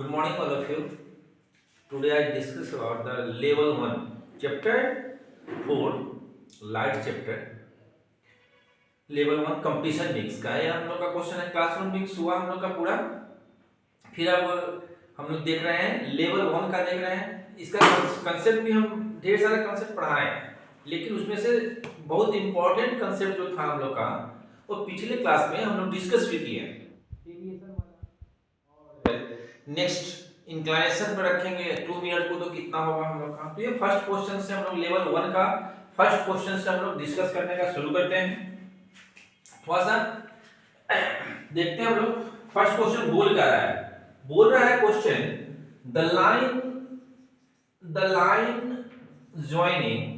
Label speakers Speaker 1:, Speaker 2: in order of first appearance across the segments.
Speaker 1: Good morning, all of you. Today I discuss about the level 1, chapter 4, light chapter. Level 1 competition mix का है। हम लोग का question है, क्लासरूम मिक्स हुआ हम लोग का पूरा। फिर अब हम लोग देख रहे हैं लेवल 1 का देख रहे हैं। इसका कंसेप्ट भी हम ढेर सारे कंसेप्ट पढ़ाए हैं, लेकिन उसमें से बहुत इंपॉर्टेंट कंसेप्ट जो था हम लोग का वो पिछले क्लास में हम लोग डिस्कस भी किए हैं। नेक्स्ट इंक्लाइनेशन पर रखेंगे 2 मिनट को, तो कितना होगा हम लोग का। तो ये फर्स्ट क्वेश्चन से हम लोग लेवल 1 का फर्स्ट क्वेश्चन से हम लोग डिस्कस करने का शुरू करते हैं। थोड़ा सा देखते हैं हम लोग फर्स्ट क्वेश्चन बोल क्या रहा है। बोल रहा है question, the line joining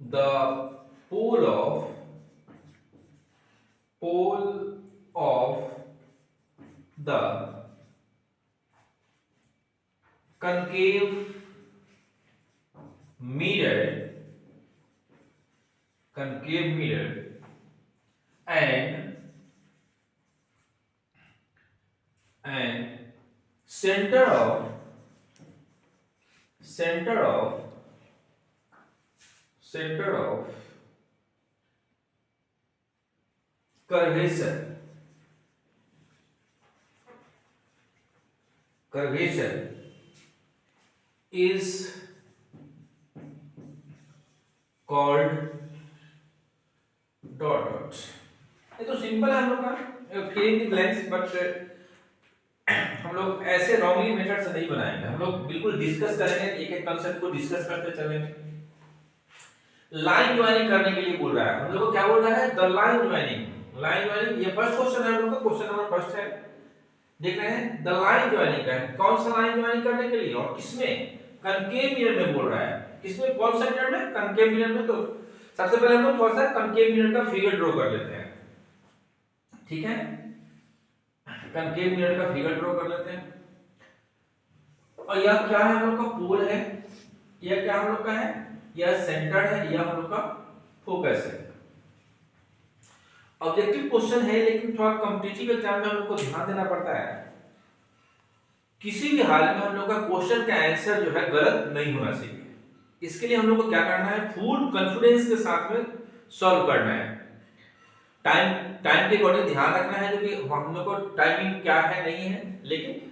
Speaker 1: the pole of the concave mirror and center of curvature is called dot. ये तो सिंपल है हम लोग का fill in the blanks, but हम लोग ऐसे रॉन्गली मेथड से नहीं बनाएंगे। हम लोग बिल्कुल डिस्कस करेंगे, एक एक कांसेप्ट को डिस्कस करते चलेंगे। लाइन ज्वाइनिंग करने के लिए बोल रहा है हम लोग को। क्या बोल रहा है? The line joining. ये फर्स्ट क्वेश्चन है हम लोग का, क्वेश्चन नंबर फर्स्ट है। देख रहे हैं द लाइन ज्वाइनिंग का है। कौन सा लाइन ज्वाइनिंग करने के लिए और किसमें? कनकेव मिरर में बोल रहा है। किसमें? कौन सा मिरर में? कनकेव मिरर में। तो सबसे पहले हम लोग थोड़ा सा कनकेव मिरर का फिगर ड्रॉ कर लेते हैं। ठीक है, कनकेव मिरर का फिगर ड्रॉ कर लेते हैं। और यह क्या है? हम लोग का पोल है। यह क्या हम लोग का है? यह सेंटर है, यह हम लोग का फोकस है। ऑब्जेक्टिव क्वेश्चन है, लेकिन थोड़ा कॉम्पिटिटिव एग्जाम में हम लोग को ध्यान देना पड़ता है। किसी भी हाल में हम लोग का क्वेश्चन का आंसर जो है गलत नहीं होना चाहिए। इसके लिए हम लोग को क्या करना है? फुल कॉन्फिडेंस के साथ में सॉल्व करना है। टाइम के अकॉर्डिंग ध्यान रखना है, क्योंकि हम लोग को टाइमिंग क्या है नहीं है। लेकिन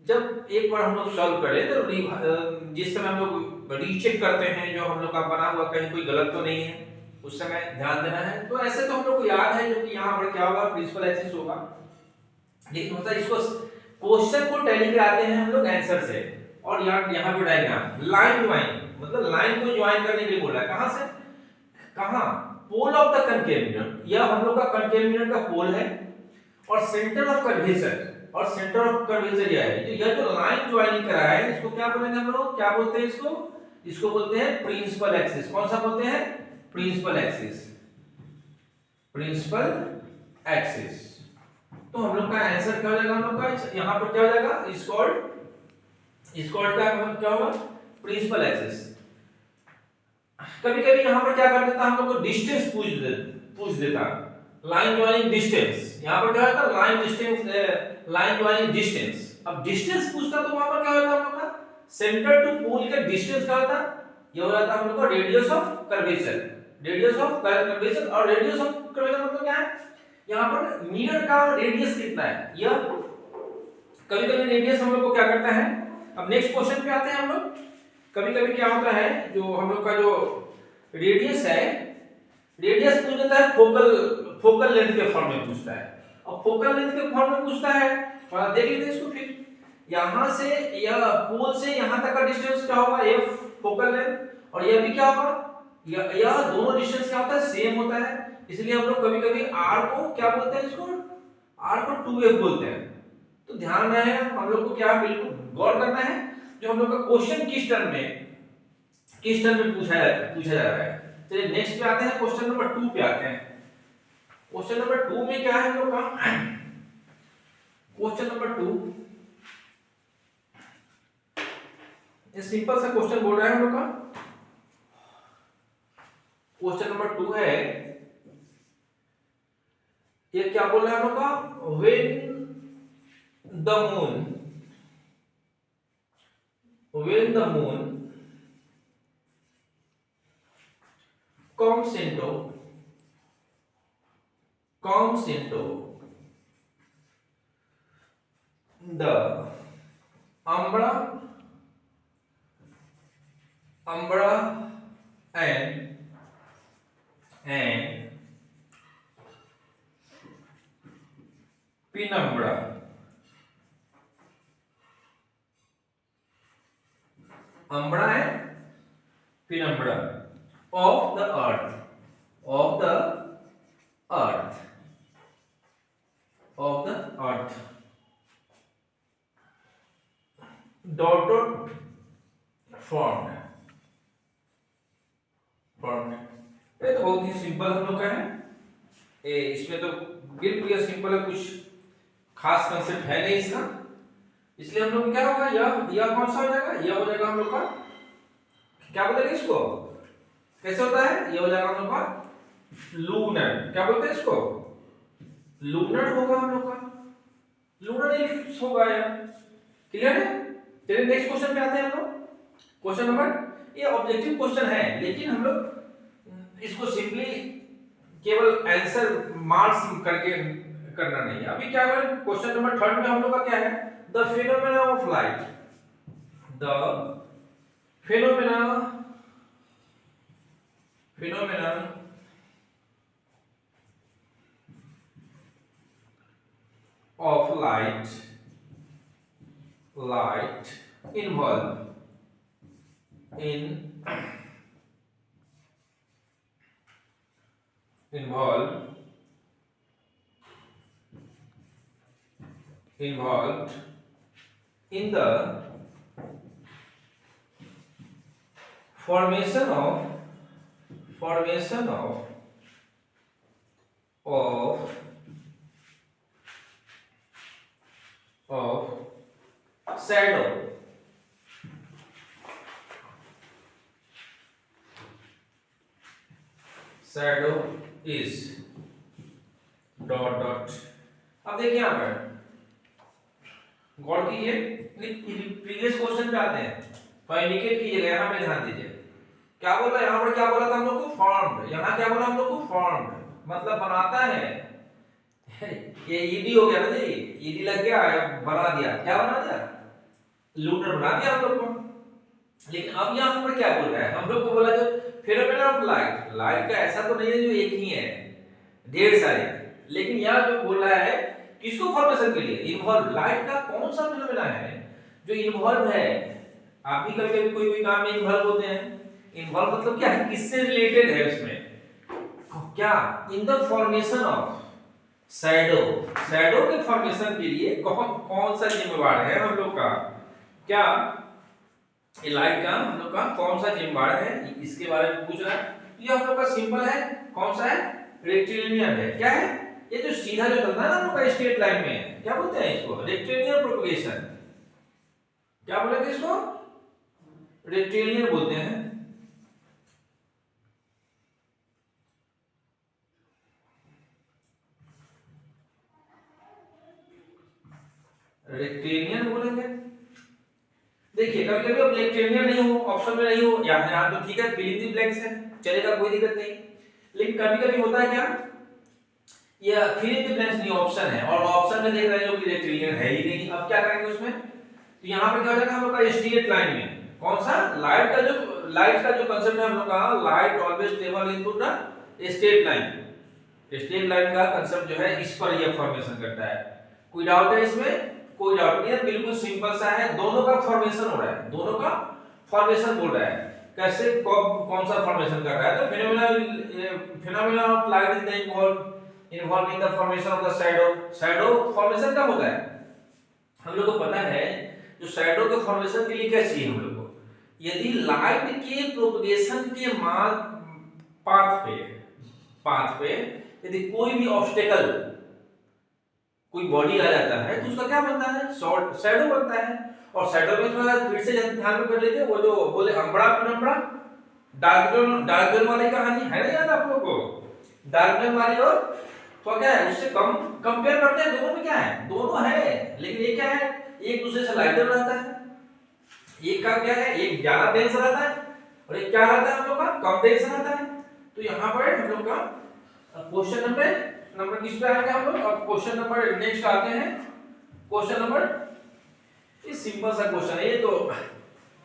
Speaker 1: जब एक बार हम लोग सॉल्व कर ले तो जिस समय हम लोग रीचेक करते हैं जो हम लोग का बना हुआ कहीं कोई गलत तो नहीं है, उस समय ध्यान देना है। तो ऐसे तो हम लोग को याद है जो कि यहाँ पर क्या होगा, प्रिंसिपल एक्सिस होगा। लेकिन होता है इसको क्वेश्चन को टैली कराते हैं हम लोग आंसर से। और यहाँ पे डायग्राम लाइन ज्वाइन, मतलब लाइन को ज्वाइन करने के लिए बोल रहा है। कहां से कहां? Pole of the concave mirror. यह हम लोग का कनकेव मिरर का पोल है और सेंटर ऑफ कर्वेचर, और सेंटर ऑफ कर्वेचर यह है। तो यह जो लाइन ज्वाइनिंग करा है इसको क्या बोलेंगे हम लोग? क्या बोलते हैं इसको बोलते हैं प्रिंसिपल एक्सिस। कौन सा बोलते हैं? Principal axis. तो हम लोग का आंसर क्या हो जाएगा? हम लोग का यहां पर क्या हो जाएगा? इसकॉल्ड का मतलब क्या होगा? Principal axis. कभी-कभी यहां पर क्या कर देता हम लोग को? डिस्टेंस पूछ देता। Line joining distance. यहां पर क्या होता है? Line joining distance. अब डिस्टेंस पूछता तो वहां पर क्या होता हम लोग का? सेंटर टू पोल का डिस्टेंस क्या होता? ये हो जाता हम लोग का रेडियस ऑफ कर्वेचर। और रेडियस ऑफ कर्वेचर मतलब क्या है? यहां पर मिरर का रेडियस कितना है? यह कभी-कभी रेडियस हम लोग को क्या करता है? अब नेक्स्ट क्वेश्चन पे आते हैं हम लोग। कभी-कभी क्या होता है, जो हम लोग का जो रेडियस है, रेडियस पूछ देता है फोकल लेंथ के फॉर्म में पूछता है। अब फोकल लेंथ के फॉर्म में पूछता है, थोड़ा देख लेते हैं इसको। फिर यहां से यह पोल से यहां तक का डिस्टेंस क्या होगा? f focal length. और यह भी क्या होगा? यह दोनों डिस्टेंस क्या होता है? सेम होता है। इसलिए हम लोग कभी-कभी r को क्या बोलते हैं? इसको r को 2f बोलते हैं। तो ध्यान रहे हम लोग को क्या बिल्कुल गौर करना है जो हम लोग का क्वेश्चन किस टर्म में पूछा जा रहा है। चलिए नेक्स्ट पे आते हैं, क्वेश्चन नंबर 2 पे आते हैं। क्वेश्चन नंबर 2 में क्या है हम लोग का? क्वेश्चन नंबर 2 ये सिंपल सा क्वेश्चन बोल रहा है हम लोग का। क्वेश्चन नंबर 2 है, ये क्या बोल रहा है हम लोग का, when the moon comes into the umbra and penumbra of the earth dot formed। ये तो बहुत ही सिंपल हम लोग का है, इसमें तो बिल्कुल ये सिंपल है, कुछ खास कंसेप्ट है नहीं इसका, इसलिए हम लोग क्या होगा, यह कौन सा हो जाएगा, यह हो जाएगा हम लोग का, क्या बोलेंगे इसको, कैसे होता है, यह हो जाएगा हम लोग का लूनर। क्या बोलते हैं इसको, लूनर होगा हम लोग का, लूनर इक्लिप्स होगा यार। क्लियर है। चलिए नेक्स्ट क्वेश्चन पे आते हैं हम लोग। क्वेश्चन नंबर, ये ऑब्जेक्टिव क्वेश्चन है, लेकिन हम लोग इसको सिंपली केवल आंसर मार्क्स करके करना नहीं है। अभी क्या है, क्वेश्चन नंबर 3 में हम लोग का क्या है, the phenomena of light, the phenomena of light involve involved in the formation of shadow is dot। अब देखिए यहाँ पर गौर कीजिए, प्रीवियस क्वेश्चन पे आते हैं तो इंडिकेट कीजिएगा, यहाँ पे ध्यान दीजिए क्या बोला, यहाँ पर क्या बोला था हम लोग को, फॉर्म्ड। यहाँ क्या बोला हम लोग को, फॉर्म्ड, मतलब बनाता है। ये ईडी हो गया ना जी, ईडी लग गया, बना दिया, क्या बना दिया, लूनर बना दिया हम लोग को। लेकिन अब यहाँ पर क्या बोल रहा है, हम लोग को बोला जो फिनोमेना ऑफ लाइट, लाइट का ऐसा तो नहीं है जो एक ही है, ढेर सारे, लेकिन यहाँ जो बोल रहा है किसको फॉर्मेशन के लिए इन्वॉल्व, लाइट का कौन सा फिनोमेना है जो इन्वॉल्व है। आप भी कभी कभी कोई काम में इन्वॉल्व होते हैं, इन्वॉल्व मतलब क्या है, किससे रिलेटेड है उसमें, क्या, in the formation of shadow के फॉर्मेशन के लिए कौन सा जिम्मेवार है हम लोग का, क्या ये लाइट का हम लोग का कौन सा जिम्मेवार है, इसके बारे में पूछ रहा है। ये हम लोग का सिंपल है, कौन सा है, रेक्टिलिनियर है। क्या है, ये जो सीधा जो चलता है ना हम लोग का स्ट्रेट लाइन में, क्या बोलते हैं इसको, रेक्टिलिनियर प्रोपगेशन। क्या बोलेंगे इसको, रेक्टिलिनियर बोलते हैं। रेक्टिलिनियर बोलेंगे। देखिए कभी कभी अब रेक्टिलिनियर नहीं हो, ऑप्शन में नहीं हो, यहाँ तो ठीक है, फिल इन द ब्लैंक्स है, चलेगा, कोई दिक्कत नहीं। लेकिन कभी कभी होता है क्या, ये फिल इन द ब्लैंक्स नहीं ऑप्शन है, और ऑप्शन में देख रहे हैं जो कि रेक्टिलिनियर है ही नहीं। अब क्या करेंगे उसमें, तो यहाँ पे क्या हो जाएगा हम लोग का स्ट्रेट लाइन में, कौन सा, लाइट का जो कांसेप्ट है हम लोग का, light always travel in the straight line. Straight line का कांसेप्ट जो है इस पर ये फॉर्मेशन करता है। कोई डाउट है इसमें, कोई डाउट नहीं है, बिल्कुल सिंपल सा है, दोनों का फॉर्मेशन हो रहा है, दोनों का फॉर्मेशन बोल रहा है। कैसे कौन सा फॉर्मेशन कर रहा है, तो phenomena of light is involve in the formation of the shadow formation कब होता है, हम लोग को पता है जो शैडो के फॉर्मेशन के लिए क्या चाहिए हम लोग को, यदि लाइट के प्रोपगेशन के पाथ पे यदि कोई भी ऑब्स्टेकल, कोई बॉडी आ जाता है तो उसका क्या बनता है, शैडो बनता है। और शैडो में थोड़ा फिर से ध्यान में कर लेते, वो जो बोले अम्बड़ा पेनम्बड़ा, डार्क वाली कहानी है ना, याद आप लोगों को? डार्क वाली और तो क्या है, उससे कम कंपेयर करते हैं, दोनों में क्या है, दोनों है, लेकिन ये क्या है, एक दूसरे से लाइटर रहता है, एक का क्या है, एक ज्यादा डेंस रहता है और एक क्या रहता है हम लोग का, कम डेंस रहता है। तो यहाँ पर हम लोग का क्वेश्चन नंबर किस पे आएंगे हम लोग? अब क्वेश्चन नंबर नेक्स्ट आते हैं, क्वेश्चन नंबर, ये सिंपल सा क्वेश्चन है, ये तो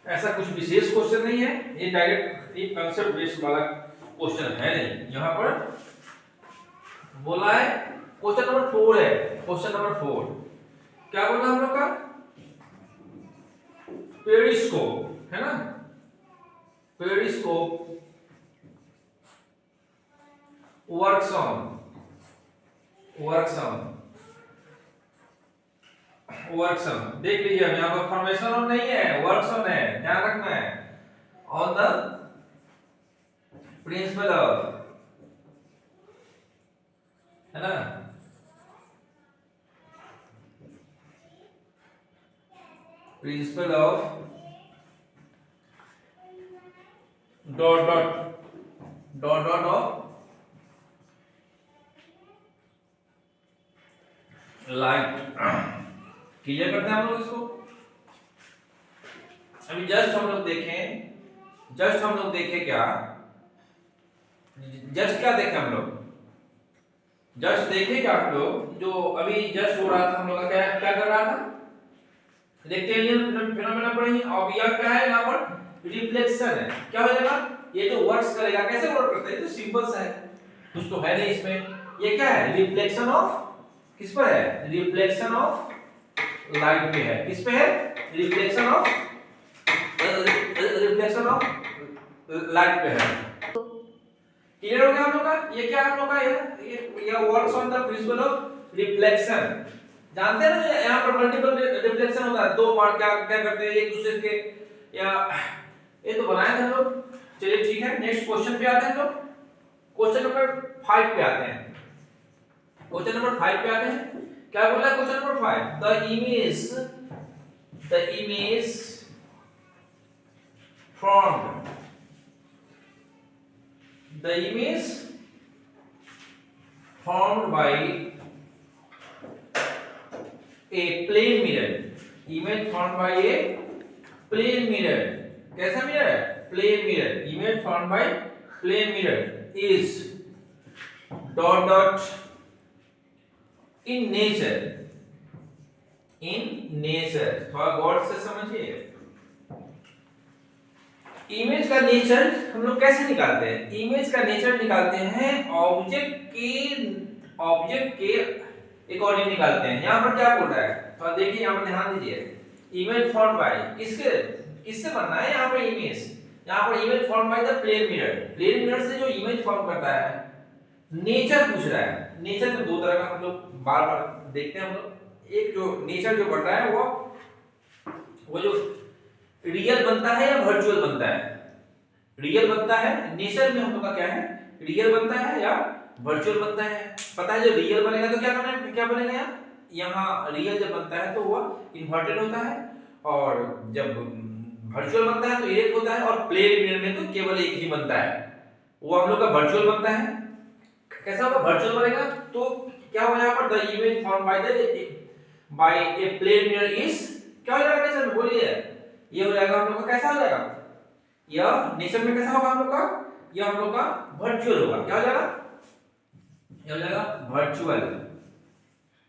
Speaker 1: ऐसा कुछ विशेष क्वेश्चन नहीं है, ये डायरेक्ट एक कांसेप्ट बेस्ड वाला क्वेश्चन है नहीं। यहाँ पर बोला है क्वेश्चन नंबर 4 है, क्वेश्चन नंबर 4 क्या बोला हम लोग का? पेरिस्कोप है ना, पेरिस्कोप वर्क्स ऑन देख लीजिए, हम यहाँ पर फॉर्मेशन ऑन नहीं है, वर्क्स ऑन है, ध्यान रखना है, ऑन द प्रिंसिपल ऑफ, है ना, principle of dot of light. Clear करते हैं हम लोग इसको। अभी जस्ट हम लोग देखें क्या, जस्ट क्या देखे हम लोग, जस्ट देखे क्या हम लोग, जो अभी जस्ट हो रहा था हम लोग का, क्या क्या कर रहा था, देखते हैं ये फिनोमेना पढ़ेंगे। अब यह क्या है, यहाँ पर रिफ्लेक्शन है, क्या हो जाएगा, ये जो वर्क्स करेगा, कैसे वर्क करता है, ये तो सिंपल सा है, कुछ तो है नहीं इसमें, ये क्या है, रिफ्लेक्शन ऑफ, किस पर है, रिफ्लेक्शन ऑफ लाइट पे है, किस पे है, रिफ्लेक्शन ऑफ लाइट पे है। क्लियर हो गया हम लोग का, ये क्या हम लोग का, ये works on the principle of reflection. जानते हैं ना, यहाँ पर मल्टीपल रिफ्लेक्शन होता है, दो बार क्या क्या करते हैं एक दूसरे के, या ये तो बनाए थे हम लोग। चलिए ठीक है, नेक्स्ट क्वेश्चन पे आते हैं, तो क्वेश्चन नंबर 5 पे आते हैं, क्वेश्चन नंबर 5 पे आते हैं। क्या बोला है question number 5? The image formed, the image formed by a plane mirror, image formed by a plane mirror, कैसा मिरर है, plane mirror, image formed by plane mirror is dot in nature, थोड़ा गौर से समझिए। इमेज का nature हम लोग कैसे निकालते हैं, इमेज का नेचर निकालते हैं ऑब्जेक्ट के अकॉर्डिंग निकालते हैं। यहाँ पर क्या बोल रहा है, तो देखिए यहाँ पर ध्यान दीजिए, इमेज फॉर्म बाय, किससे बनना है यहाँ पर इमेज, यहाँ पर image form by the plane mirror से जो इमेज फॉर्म करता है, नेचर पूछ रहा है। नेचर में दो तरह का हम लोग बार बार देखते हैं हम लोग, एक जो नेचर जो बन रहा है वो जो रियल बनता है या वर्चुअल बनता है, रियल बनता है, नेचर में हम लोग का क्या है, रियल बनता है या वर्चुअल बनता है। पता है जब रियल बनेगा तो क्या बनेगा, यहाँ रियल जब बनता है तो वो इन्वर्टेड होता है, और जब वर्चुअल बनता है तो एक होता है, और प्लेन मिरर में तो केवल एक ही बनता है, वो हम लोग का वर्चुअल बनता है। कैसा होगा, वर्चुअल बनेगा, तो क्या होगा यहाँ पर, the image form by a plane mirror is, क्या हो जाएगा नेचर में, बोलिए, ये हो जाएगा हम लोग का, कैसा हो जाएगा, यह नेचर में कैसा होगा हम लोग का, यह हम लोग का वर्चुअल होगा, क्या हो जाएगा, यह हो जाएगा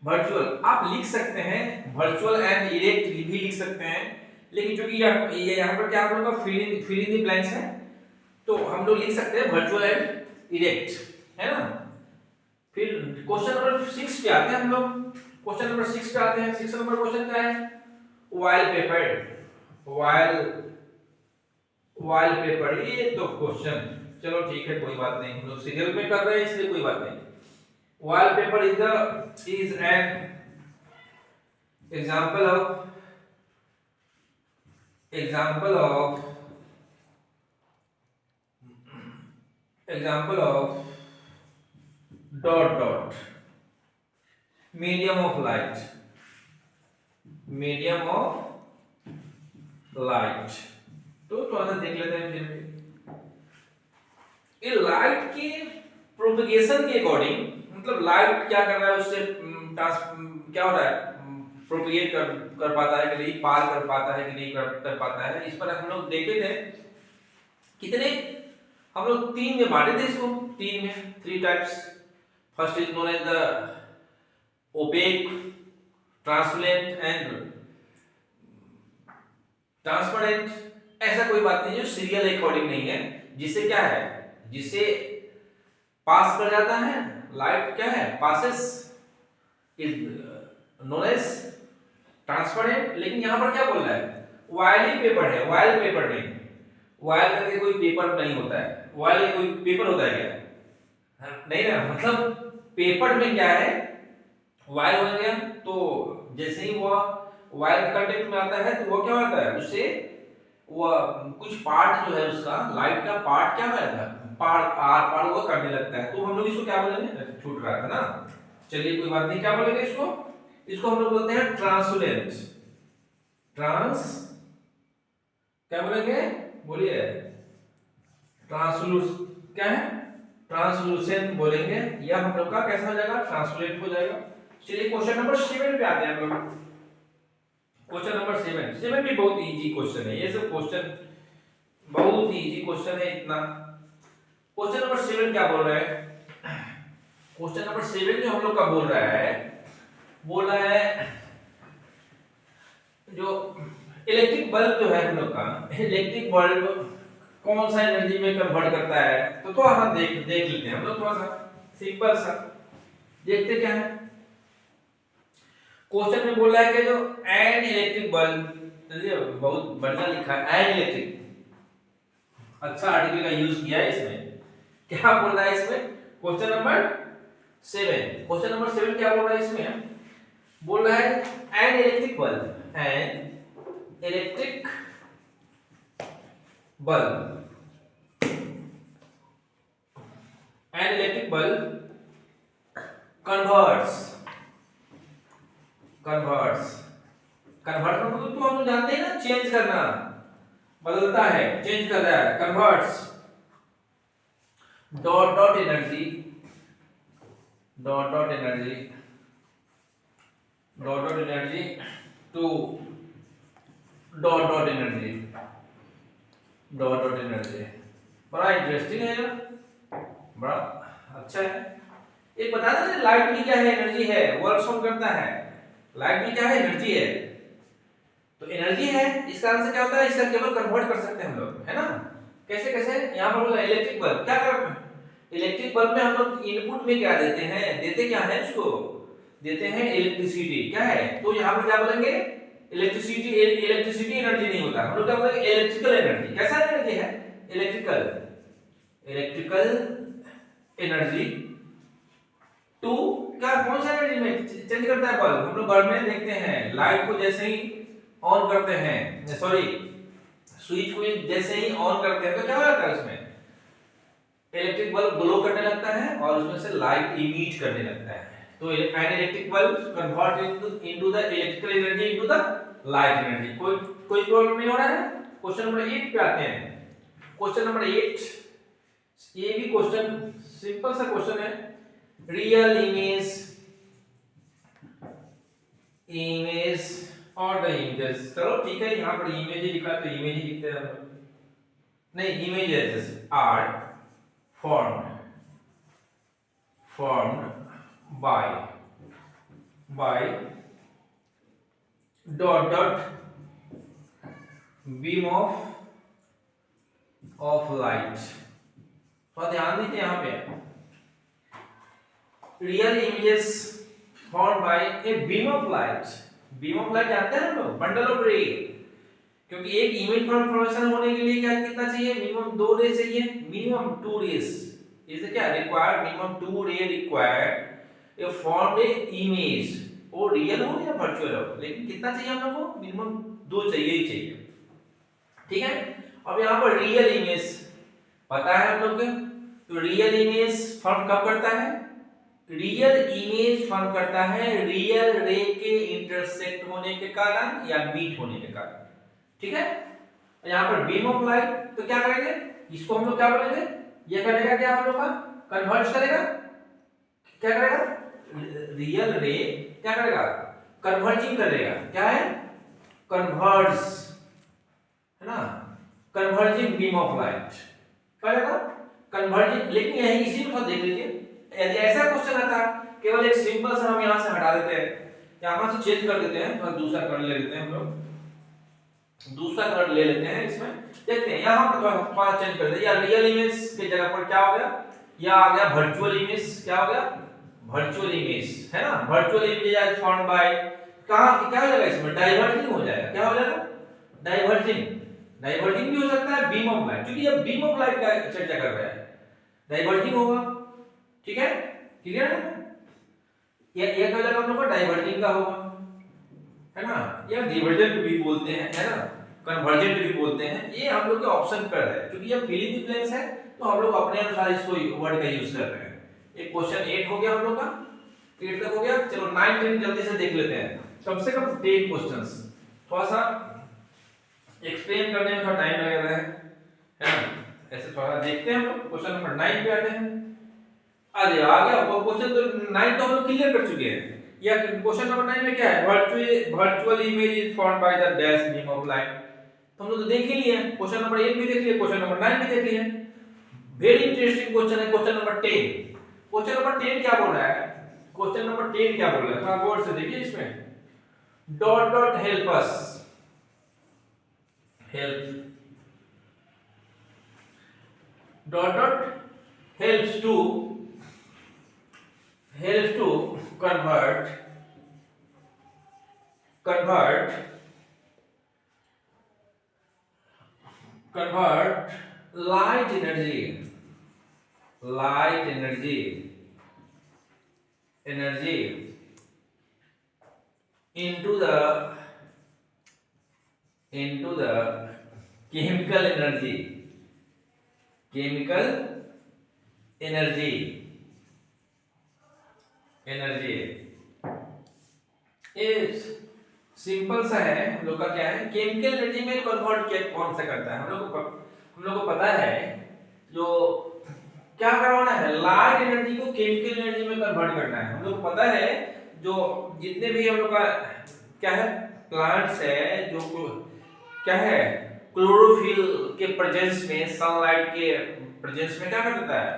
Speaker 1: वर्चुअल। आप लिख सकते हैं वर्चुअल एंड इरेक्ट भी लिख सकते हैं, लेकिन क्योंकि ये यहाँ पर क्या हम लोग का फिल इन द ब्लैंक्स है, तो हम लोग लिख सकते हैं वर्चुअल एंड इरेक्ट, है ना। फिर क्वेश्चन नंबर 6 पे आते हैं हम लोग, क्वेश्चन नंबर 6 पे आते हैं। 6 नंबर क्वेश्चन क्या है, वॉलपेपर, ये तो क्वेश्चन, चलो ठीक है कोई बात नहीं, हम लोग सीरियल में कर रहे हैं इसलिए कोई बात नहीं। Wallpaper is an example of dot medium of light light. तो थोड़ा सा देख लेते हैं फिर ये लाइट के प्रोपगेशन के अकॉर्डिंग, मतलब लाइट क्या कर रहा है उससे क्या हो रहा है, प्रोपगेट कर पाता है कि नहीं, पार कर पाता है कि नहीं कर पाता है। इस पर हम लोग देखे थे कितने, हम लोग तीन में बांटे थे इसको, तीन में, three types. First is known as the opaque, transparent and transparent. ऐसा कोई बात नहीं जो सीरियल अकॉर्डिंग नहीं है, जिससे क्या है, जिससे पास कर जाता है लाइट, क्या है, passes, is known as transparent. लेकिन यहां पर क्या बोल रहा है, ऑयली पेपर है, ऑयल पेपर नहीं, ऑयल करके कोई पेपर नहीं होता है, ऑयल कोई पेपर होता है क्या, नहीं ना, मतलब पेपर में क्या है, ऑयल हो गया, तो जैसे ही वो ऑयल के कांटेक्ट में आता है तो वो क्या होता है, उससे वो कुछ पार्ट जो है उसका, लाइट का पार्ट क्या हो जाता है, पार्ट आर पार वो करने लगता है। तो हम लोग इसको क्या बोलेंगे, छूट रहा था ना, चलिए कोई बात नहीं, क्या बोलेंगे इसको, इसको हम लोग बोलते हैं ट्रांसपेरेंट। ट्रांस क्या बोलेंगे, बोलिए, ट्रांसलूस क्या है, ट्रांसलूसेंट बोलेंगे, या हम लोग का कैसा हो जाएगा, ट्रांसपेरेंट हो जाएगा। चलिए क्वेश्चन नंबर 7 पे आते हैं हम लोग। क्वेश्चन नंबर 7 भी बहुत इजी क्वेश्चन है, ये सब क्वेश्चन बहुत इजी क्वेश्चन है इतना। क्वेश्चन नंबर 7 क्या बोल रहा है, क्वेश्चन नंबर 7 जो हम लोग का बोल रहा है जो इलेक्ट्रिक बल्ब जो है हम लोग का, इलेक्ट्रिक बल्ब कौन सा एनर्जी में कन्वर्ट करता है, तो थोड़ा सा देख लेते हैं हम लोग, थोड़ा सा सिंपल सा देखते क्या है। क्वेश्चन में बोल रहा है कि जो एन इलेक्ट्रिक बल्ब, चलिए बहुत बढ़िया लिखा है, एन इलेक्ट्रिक, अच्छा आर्टिकल का यूज किया है इसमें। क्या बोल रहा है इसमें, क्वेश्चन नंबर 7, क्वेश्चन नंबर 7 क्या बोल रहा है इसमें, बोल रहा है an electric bulb, an electric bulb, an electric bulb converts convert मतलब तो हम लोग जानते हैं ना, चेंज करना, बदलता है, चेंज कर रहा है, converts dot dot energy to dot energy. बड़ा इंटरेस्टिंग है ना, बड़ा अच्छा है। ये बता दें लाइट भी क्या है, एनर्जी है, वर्क ऑन करता है, लाइट भी क्या है, एनर्जी है। तो एनर्जी है, इस कारण से क्या होता है, इसका केवल कन्वर्ट कर सकते हैं हम लोग, है ना। कैसे कैसे, यहां पर बोला इलेक्ट्रिक बल्ब, क्या कर, इलेक्ट्रिक बल्ब में हम लोग इनपुट में क्या देते हैं, देते क्या है, उसको देते हैं इलेक्ट्रिसिटी, क्या है, तो यहां पर क्या बोलेंगे, इलेक्ट्रिसिटी एनर्जी नहीं होता, हम लोग क्या बोलेंगे, इलेक्ट्रिकल एनर्जी। कैसा एनर्जी है, इलेक्ट्रिकल एनर्जी टू, क्या कौन सा एनर्जी में चेंज करता है बल्ब, हम लोग बल्ब में देखते हैं, लाइट को जैसे ही ऑन करते हैं, सॉरी स्विच को जैसे ही ऑन करते हैं तो क्या होता है, उसमें इलेक्ट्रिक बल्ब ग्लो करने लगता है और उसमें से लाइट इमिट करने लगता है। तो an electric bulb convert into the electrical energy into the light energy. कोई प्रॉब्लम नहीं हो रहा है। क्वेश्चन नंबर 8 पे आते हैं। क्वेश्चन नंबर 8, ये भी क्वेश्चन सिंपल सा क्वेश्चन है, रियल इमेज और द इमेजेस। चलो ठीक है, यहां पर इमेज ही लिखा तो इमेज ही लिखते हैं हम लोग, नहीं, images are formed by dot beam of light। तो ध्यान दीजिए यहां पे, real images form by a beam of light. Beam of light जानते हैं हम लोग, बंडल ऑफ रे, क्योंकि एक इमेज फॉर्मेशन होने के लिए क्या कितना चाहिए, मिनिमम 2 रे चाहिए, मिनिमम 2 रेस इज क्या रिक्वायर्ड, मिनिमम 2 रे रिक्वायर्ड ए फॉर्म ए इमेज, वो रियल हो या वर्चुअल हो, लेकिन कितना चाहिए हम लोग को, मिनिमम 2 चाहिए ही चाहिए, ठीक है। अब यहाँ पर रियल इमेज पता है हम लोग को, तो रियल इमेज फॉर्म कब करता है, रियल इमेज फॉर्म करता है रियल रे के इंटरसेक्ट होने के कारण या मीट होने के कारण, ठीक है। यहाँ पर बीम ऑफ लाइट, तो क्या करेंगे, इसको हम लोग क्या बोलेंगे, ये करेगा क्या हम लोग का, कन्वर्ज करेगा, क्या करेगा, रियल रे क्या करेगा, कन्वर्जिंग करेगा, क्या है, कन्वर्ज, है ना, कन्वर्जिंग बीम ऑफ लाइट करेगा, कन्वर्जिंग। लेकिन यही इसी को देख लीजिए, यदि ऐसा क्वेश्चन आता केवल एक सिंपल सा हम यहां से हटा देते हैं, यहां से चेंज कर देते हैं, और दूसरा कलर ले लेते हैं हम लोग, दूसरा कलर ले लेते हैं इसमें, देखते हैं यहां पर थोड़ा चेंज कर देते हैं, या रियल इमेज की जगह पर क्या हो गया, या आ गया वर्चुअल इमेज, क्या हो गया, वर्चुअल इमेज, है ना, virtual image is found by, कहां क्या हो जाएगा इसमें, डाइवर्जिंग हो जाएगा, क्या हो जाएगा, डाइवर्जिंग, डाइवर्जिंग भी हो सकता है बीम ऑफ लाइट, क्योंकि ये बीम ऑफ लाइट का चर्चा कर रहा है, डाइवर्जिंग होगा, ठीक है, क्लियर है, ये क्या जगह हम लोग का डाइवर्जिंग का होगा, है ना, या डिवर्जेंट भी बोलते हैं, है ना, कन्वर्जेंट भी बोलते हैं, ये हम लोग के ऑप्शन पर है, क्योंकि ये फिल इन द ब्लैंक्स है, तो हम लोग अपने अनुसार इसको वर्ड का यूज कर रहे हैं। एक क्वेश्चन 8 हो गया हम लोग का, 8 तक हो गया, चलो 9 10 जल्दी से देख लेते हैं, कम से कम 10 क्वेश्चंस, थोड़ा सा एक्सप्लेन करने में थोड़ा टाइम लगेगा, है ना, ऐसे थोड़ा देखते हैं हम लोग, क्वेश्चन नंबर 9 पे आते हैं। अरे आ गया वो क्वेश्चन, तो 9 तो हम लोग क्लियर कर चुके हैं, या क्वेश्चन नंबर 9 में क्या है, virtual image is formed by the dash beam of light, तो हम लोग तो देख ही लिए, क्वेश्चन नंबर 8 भी देख लिए, क्वेश्चन नंबर 9 भी देख लिए। वेरी इंटरेस्टिंग क्वेश्चन है क्वेश्चन नंबर 10, क्वेश्चन नंबर 10 क्या बोल रहा है, क्वेश्चन नंबर 10 क्या बोल रहा है, थोड़ा गौर से देखिए इसमें, dot dot help us, help, dot dot helps to convert light energy into the chemical energy। ये सिंपल सा है, हम लोग का क्या है, केमिकल एनर्जी में कन्वर्ट कौन सा करता है, हम लोग को पता है, जो क्या करवाना है, लाइट एनर्जी को केमिकल एनर्जी में कन्वर्ट करना है, हम लोग को पता है, जो जितने भी हम लोग का क्या है, प्लांट्स है, जो क्या है, क्लोरोफिल के प्रेजेंस में, सनलाइट के प्रेजेंस में क्या करता है,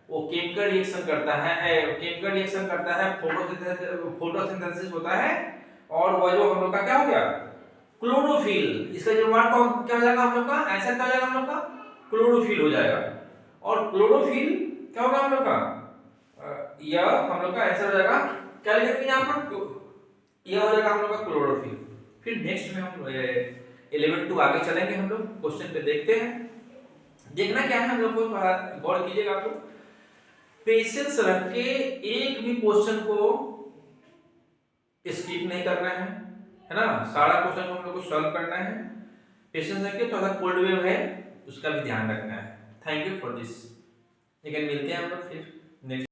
Speaker 1: वो केमिकल रिएक्शन करता है, फोटोसिंथेसिस होता है, और वो जो हम लोग का क्या हो गया, क्लोरोफिल, इसका जो वर्ड क्या हो जाएगा हम लोग का, आंसर क्या हो जाएगा हम लोग का, क्लोरोफिल हो जाएगा, और क्लोरोफिल क्या होगा हम लोग का, यह हम लोग का आंसर हो जाएगा, क्या लिखेंगे यहाँ पर, यह हो जाएगा हम लोग का क्लोरोफिल। फिर नेक्स्ट में हम 11 टू आगे चलेंगे, हम लोग क्वेश्चन पे देखते हैं, देखना क्या है हम लोग को, थोड़ा गौर कीजिएगा, आप लोग पेशेंस रख के एक भी क्वेश्चन को स्किप नहीं करना है ना, सारा क्वेश्चन को हम लोग को सॉल्व करना है, पेशेंस रख के, थोड़ा कोल्ड वेव है उसका भी ध्यान रखना है। थैंक यू फॉर दिस, लेकिन मिलते हैं हम लोग फिर नेक्स्ट